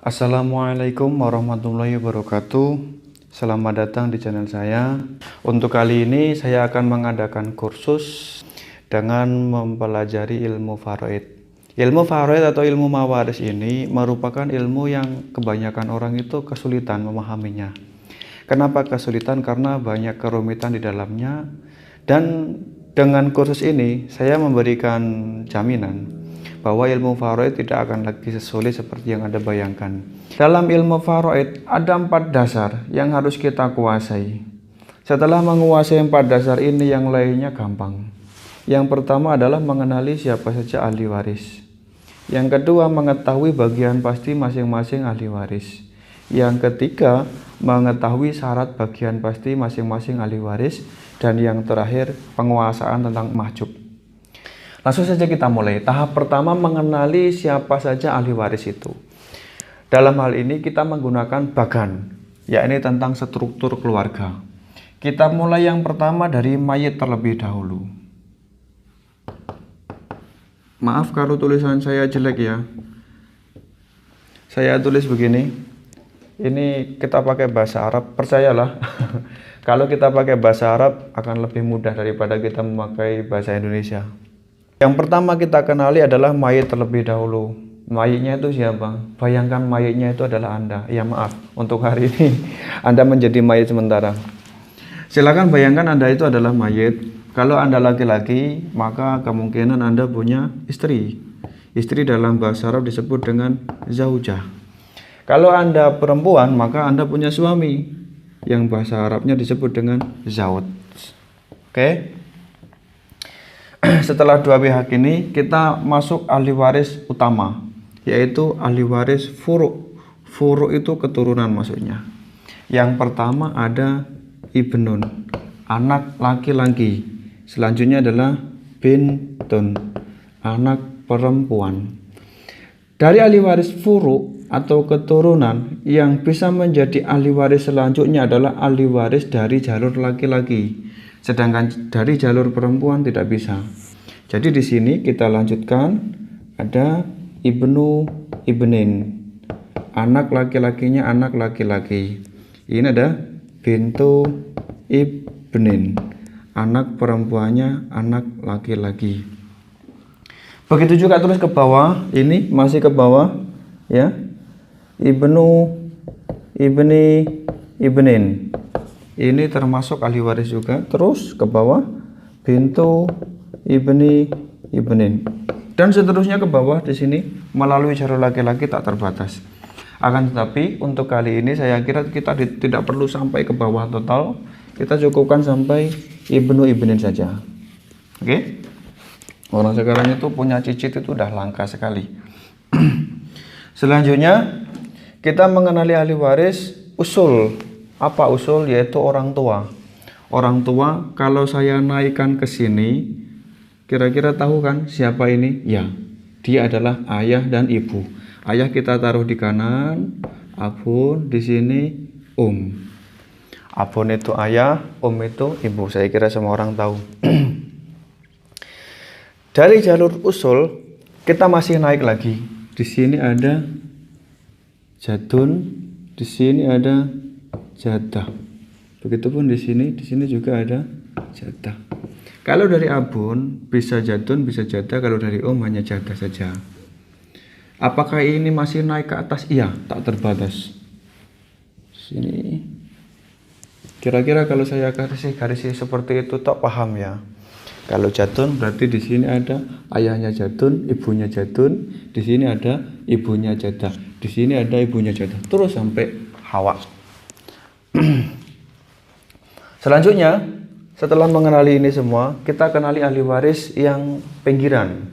Assalamualaikum warahmatullahi wabarakatuh. Selamat datang di channel saya. Untuk kali ini saya akan mengadakan kursus dengan mempelajari ilmu faraid. Ilmu faraid atau ilmu mawaris ini merupakan ilmu yang kebanyakan orang itu kesulitan memahaminya. Kenapa kesulitan? Karena banyak kerumitan di dalamnya. Dan dengan kursus ini saya memberikan jaminan bahwa ilmu faraid tidak akan lagi sesulit seperti yang Anda bayangkan. Dalam ilmu faraid ada 4 dasar yang harus kita kuasai. Setelah menguasai 4 dasar ini, yang lainnya gampang. Yang pertama adalah mengenali siapa saja ahli waris. Yang kedua, mengetahui bagian pasti masing-masing ahli waris. Yang ketiga, mengetahui syarat bagian pasti masing-masing ahli waris. Dan yang terakhir, penguasaan tentang mahjub. Langsung saja kita mulai. Tahap pertama, mengenali siapa saja ahli waris itu. Dalam hal ini kita menggunakan bagan, yakni tentang struktur keluarga. Kita mulai yang pertama dari mayit terlebih dahulu. Maaf kalau tulisan saya jelek ya. Saya tulis begini. Ini kita pakai bahasa Arab, percayalah. Kalau kita pakai bahasa Arab akan lebih mudah daripada kita memakai bahasa Indonesia. Yang pertama kita kenali adalah mayit terlebih dahulu. Mayitnya itu siapa? Bayangkan mayitnya itu adalah Anda. Ya maaf, untuk hari ini Anda menjadi mayit sementara. Silakan bayangkan Anda itu adalah mayit. Kalau Anda laki-laki, maka kemungkinan Anda punya istri. Istri dalam bahasa Arab disebut dengan zaujah. Kalau Anda perempuan, maka Anda punya suami. Yang bahasa Arabnya disebut dengan zawj. Oke? Setelah dua pihak ini, kita masuk ahli waris utama, yaitu ahli waris furu'. Furu' itu keturunan maksudnya. Yang pertama ada ibnun, anak laki-laki. Selanjutnya adalah bintun, anak perempuan. Dari ahli waris furu' atau keturunan, yang bisa menjadi ahli waris selanjutnya adalah ahli waris dari jalur laki-laki. Sedangkan dari jalur perempuan tidak bisa. Jadi di sini kita lanjutkan, ada ibnu ibnin, anak laki-lakinya anak laki-laki. Ini ada bintu ibnin, anak perempuannya anak laki-laki. Begitu juga tulis ke bawah, ini masih ke bawah ya. Ibnu ibni ibnin. Ini termasuk ahli waris juga. Terus ke bawah, bintu ibni ibnin. Dan seterusnya ke bawah di sini melalui jalur laki-laki tak terbatas. Akan tetapi untuk kali ini saya kira kita tidak perlu sampai ke bawah total. Kita cukupkan sampai ibnu ibnin saja. Oke? Orang sekarang itu punya cicit itu udah langka sekali. Selanjutnya kita mengenali ahli waris usul. Apa usul? Yaitu orang tua. Orang tua, kalau saya naikkan ke sini, kira-kira tahu kan siapa ini? Ya, dia adalah ayah dan ibu. Ayah kita taruh di kanan, abun di sini, Abun itu ayah, itu ibu. Saya kira semua orang tahu. Dari jalur usul, kita masih naik lagi. Di sini ada jadun, di sini ada jadah. Begitupun di sini juga ada jadah. Kalau dari abun bisa jadun, bisa jadah. Kalau dari hanya jadah saja. Apakah ini masih naik ke atas? Iya, tak terbatas. Sini. Kira-kira kalau saya garis seperti itu tak paham ya. Kalau jadun berarti di sini ada ayahnya jadun, ibunya jadun. Di sini ada ibunya jadah. Di sini ada ibunya jadah. Terus sampai Hawa. Selanjutnya, setelah mengenali ini semua, kita kenali ahli waris yang pinggiran.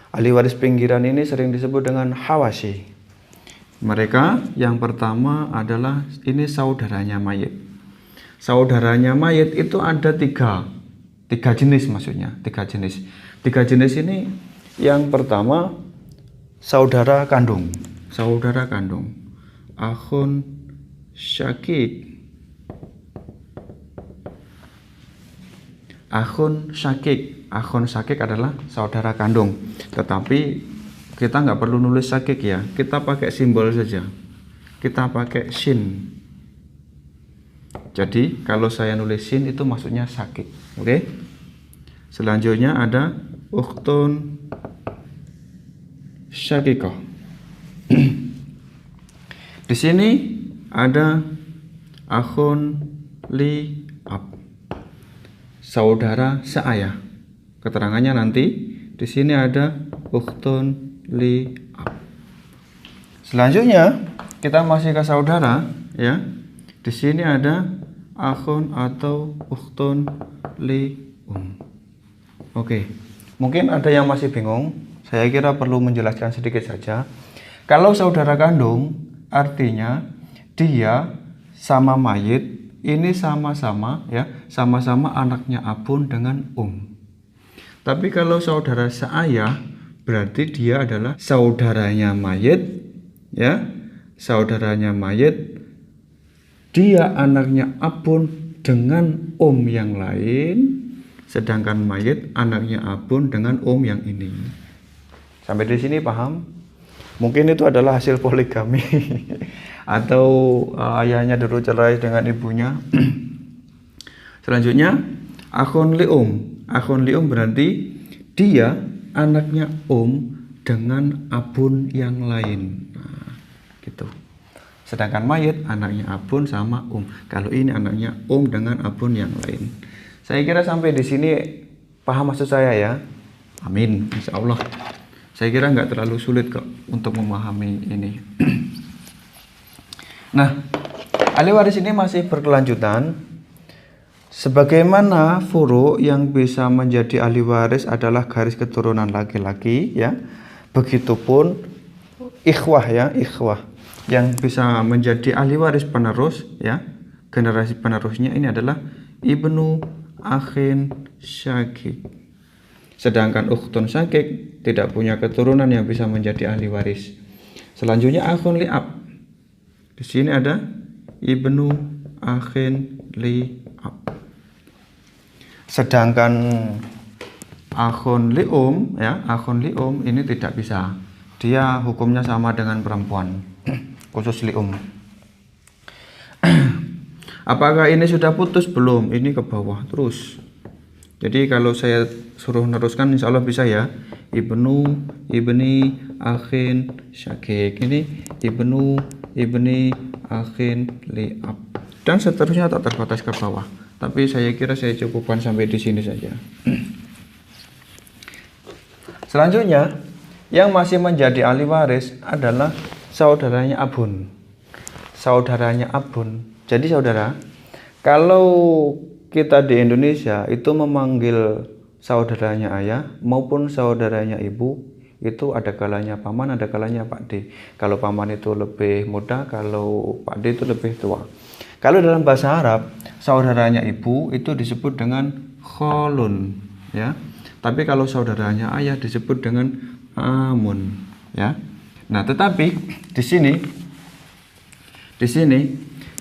Ahli waris pinggiran ini sering disebut dengan hawashi. Mereka yang pertama adalah ini saudaranya mayit. Saudaranya mayit itu ada tiga jenis maksudnya, tiga jenis ini. Yang pertama saudara kandung, akhun syakik. Akhun syakik adalah saudara kandung. Tetapi kita nggak perlu nulis syakik ya, kita pakai simbol saja. kita pakai shin. Jadi kalau saya nulis shin itu maksudnya syakik. Oke. Selanjutnya ada ukhtun syakikoh. Di sini ada akhun li ab, saudara seayah. Keterangannya nanti. Di sini ada ukhtun li ab. Selanjutnya kita masih ke saudara, ya. Di sini ada akhun atau ukhtun li Oke. Mungkin ada yang masih bingung. Saya kira perlu menjelaskan sedikit saja. Kalau saudara kandung, artinya dia sama mayit ini sama-sama, ya, sama-sama anaknya abun dengan Tapi kalau saudara seayah, berarti dia adalah saudaranya mayit, ya, saudaranya mayit, dia anaknya abun dengan yang lain, sedangkan mayit anaknya abun dengan yang ini. Sampai di sini paham? Mungkin itu adalah hasil poligami atau ayahnya dulu cerai dengan ibunya. Selanjutnya akhun li Akhun li berarti dia anaknya dengan abun yang lain. Nah, gitu. Sedangkan mayit anaknya abun sama Kalau ini anaknya dengan abun yang lain. Saya kira sampai di sini paham maksud saya, ya. Amin, insya Allah. Saya kira nggak terlalu sulit kok untuk memahami ini. Nah, ahli waris ini masih berkelanjutan. Sebagaimana furu yang bisa menjadi ahli waris adalah garis keturunan laki-laki, ya. Begitupun ikhwah, ya, ikhwah yang bisa menjadi ahli waris penerus, ya. Generasi penerusnya ini adalah ibnu akhin syakik. Sedangkan ukhtun syakik tidak punya keturunan yang bisa menjadi ahli waris. Selanjutnya akhun li ab. Di sini ada ibnu akhin li ab. Sedangkan akhun li ya, akhun li ini tidak bisa. Dia hukumnya sama dengan perempuan, khusus li Apakah ini sudah putus? Belum, ini ke bawah terus. Jadi kalau saya suruh meneruskan insya Allah bisa, ya. Ibni akhin syakik. Ini ibni akhin li'ab. Dan seterusnya tak terbatas ke bawah. Tapi saya kira saya cukupkan sampai di sini saja. Selanjutnya yang masih menjadi ahli waris adalah saudaranya abun. Saudaranya abun. Jadi saudara, kalau kita di Indonesia itu memanggil saudaranya ayah maupun saudaranya ibu, itu ada kalanya paman, ada kalanya Pak D. Kalau paman itu lebih muda, kalau Pak D itu lebih tua. Kalau dalam bahasa Arab, saudaranya ibu itu disebut dengan kholun, ya. Tapi kalau saudaranya ayah disebut dengan amun, ya. Nah, tetapi di sini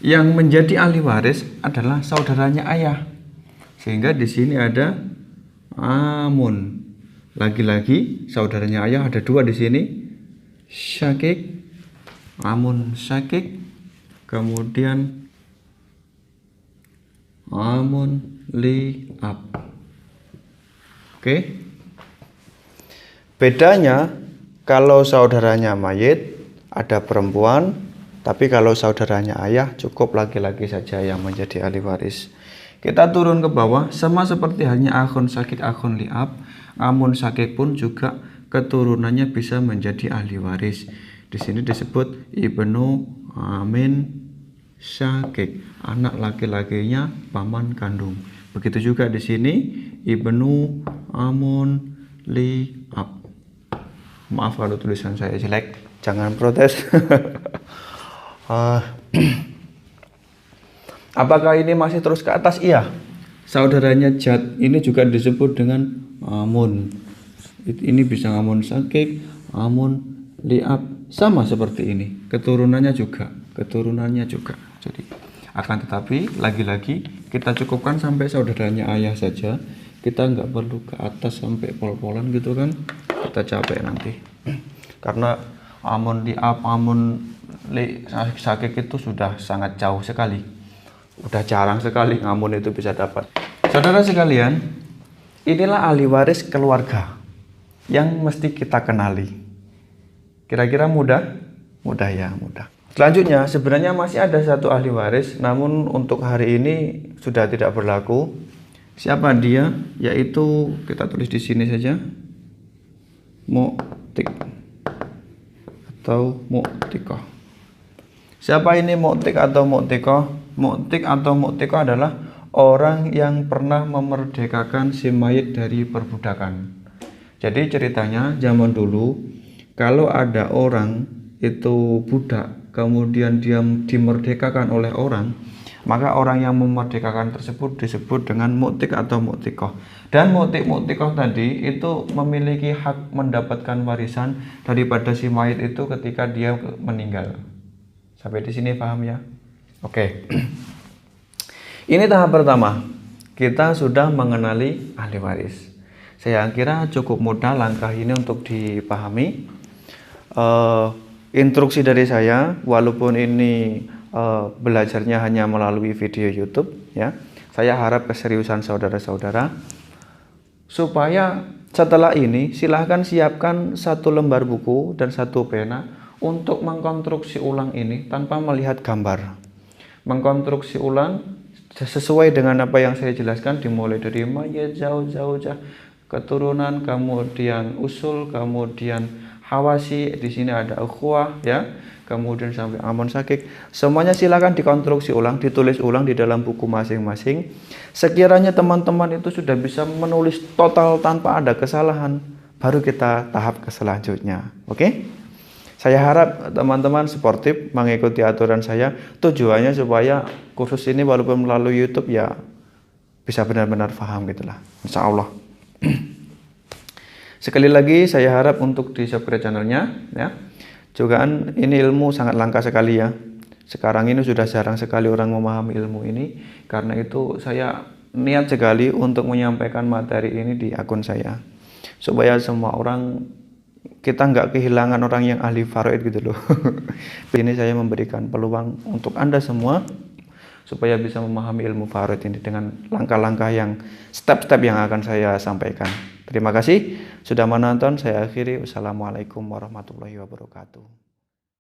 yang menjadi ahli waris adalah saudaranya ayah. Sehingga di sini ada amun. Lagi-lagi saudaranya ayah ada dua di sini. Syakik, amun syakik, kemudian amun li'ab. Oke. Bedanya kalau saudaranya mayit ada perempuan, tapi kalau saudaranya ayah cukup laki-laki saja yang menjadi ahli waris. Kita turun ke bawah, sama seperti halnya akhun syakik, akhun li'ab, amun syakik pun juga keturunannya bisa menjadi ahli waris. Di sini disebut ibnu amin syakik, anak laki-lakinya paman kandung. Begitu juga di sini ibnu amun li'ab. Maaf kalau tulisan saya jelek, jangan protes. Apakah ini masih terus ke atas? Iya. Saudaranya jad ini juga disebut dengan amun. Ini bisa amun syakik, amun li'ab, sama seperti ini. Keturunannya juga. Jadi akan tetapi lagi-lagi kita cukupkan sampai saudaranya ayah saja. Kita nggak perlu ke atas sampai pol-polan gitu kan. Kita capek nanti. Karena amun li'ab, amun Sakik itu sudah sangat jauh sekali. Udah jarang sekali ngamun itu bisa dapat. Saudara sekalian, inilah ahli waris keluarga yang mesti kita kenali. Kira-kira mudah? Mudah ya, mudah. Selanjutnya, sebenarnya masih ada satu ahli waris, namun untuk hari ini sudah tidak berlaku. Siapa dia? Yaitu kita tulis di sini saja. Mu'tik atau mu'tikoh. Siapa ini mu'tik atau mu'tikoh? Mu'tik atau mu'tikoh adalah orang yang pernah memerdekakan si mayit dari perbudakan. Jadi ceritanya zaman dulu, kalau ada orang itu budak, kemudian dia dimerdekakan oleh orang, maka orang yang memerdekakan tersebut disebut dengan mu'tik atau mu'tikoh. Dan mu'tik-mu'tikoh tadi itu memiliki hak mendapatkan warisan daripada si mayit itu ketika dia meninggal. Sampai di sini paham ya? Oke. Ini tahap pertama. Kita sudah mengenali ahli waris. Saya kira cukup mudah langkah ini untuk dipahami. Instruksi dari saya, walaupun ini belajarnya hanya melalui video YouTube, ya, saya harap keseriusan saudara-saudara supaya setelah ini silahkan siapkan satu lembar buku dan satu pena untuk mengkonstruksi ulang ini tanpa melihat gambar. Mengkonstruksi ulang sesuai dengan apa yang saya jelaskan, dimulai dari mayat jauh-jauh keturunan, kemudian usul, kemudian hawasi, di sini ada ukhuwah ya, kemudian sampai amun sakik. Semuanya silakan dikonstruksi ulang, ditulis ulang di dalam buku masing-masing. Sekiranya teman-teman itu sudah bisa menulis total tanpa ada kesalahan, baru kita tahap ke selanjutnya. Oke? Saya harap teman-teman sportif mengikuti aturan saya. Tujuannya supaya kursus ini walaupun melalui YouTube ya bisa benar-benar paham gitulah. Insya Allah. Sekali lagi saya harap untuk di subscribe channelnya ya. Juga ini ilmu sangat langka sekali ya. Sekarang ini sudah jarang sekali orang memahami ilmu ini. Karena itu saya niat sekali untuk menyampaikan materi ini di akun saya. Supaya semua orang, kita nggak kehilangan orang yang ahli faraid gitu loh. Ini saya memberikan peluang untuk Anda semua supaya bisa memahami ilmu faraid ini dengan langkah-langkah yang step-step yang akan saya sampaikan. Terima kasih sudah menonton. Saya akhiri. Wassalamualaikum warahmatullahi wabarakatuh.